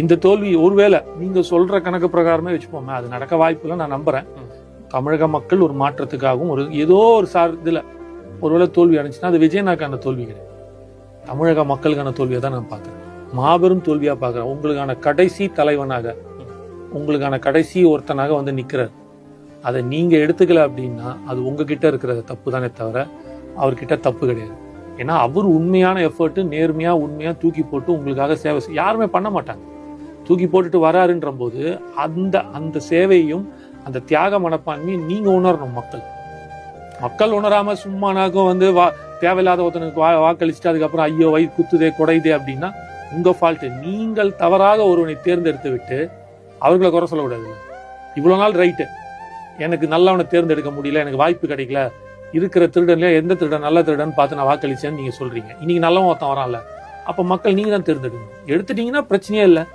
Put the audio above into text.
இந்த தோல்வி ஒருவேளை நீங்க சொல்ற கணக்கு பிரகாரமே வச்சுப்போமே, அது நடக்க வாய்ப்புல நான் நம்புறேன். தமிழக மக்கள் ஒரு மாற்றத்துக்காகவும் ஒரு ஏதோ ஒரு இதுல ஒருவேளை தோல்வி அடைஞ்சுன்னா அது விஜயனாக்கான தோல்வி கிடையாது, தமிழக மக்களுக்கான தோல்வியை தான் நான் பாக்குறேன். மாபெரும் தோல்வியா பாக்குறேன். உங்களுக்கான கடைசி தலைவனாக, உங்களுக்கான கடைசி ஒருத்தனாக வந்து நிக்கிறார். அதை நீங்க எடுத்துக்கல அப்படின்னா அது உங்ககிட்ட இருக்கிற தப்பு தானே தவிர அவர்கிட்ட தப்பு கிடையாது. ஏன்னா அவர் உண்மையான எஃபர்ட், நேர்மையா உண்மையா தூக்கி போட்டு உங்களுக்காக சேவை யாருமே பண்ண மாட்டாங்க. தூக்கி போட்டுட்டு வராருன்ற போது அந்த அந்த சேவையும் அந்த தியாக மனப்பான்மையும் நீங்க உணரணும். மக்கள் உணராம சும்மானாக்கும் வந்து தேவையில்லாத ஒருத்தனுக்கு வாக்களிச்சுட்டு அதுக்கப்புறம் ஐயோ வயிறு குத்துதே குடையுதே அப்படின்னா உங்க ஃபால்ட். நீங்கள் தவறாக ஒருவனை தேர்ந்தெடுத்து விட்டு அவர்களை குறை சொல்லக்கூடாது. இவ்வளவு நாள் ரைட்டு, எனக்கு நல்லவனை தேர்ந்தெடுக்க முடியல, எனக்கு வாய்ப்பு கிடைக்கல, இருக்கிற திருடன்ல எந்த திருடன் நல்ல திருடன் பார்த்து நான் வாக்களிச்சேன்னு நீங்க சொல்றீங்க. இன்னைக்கு நல்லவன் ஒருத்தன் வரான்ல, அப்ப மக்கள் நீங்க தான் தேர்ந்தெடுக்கணும். எடுத்துட்டீங்கன்னா பிரச்சனையே இல்லை.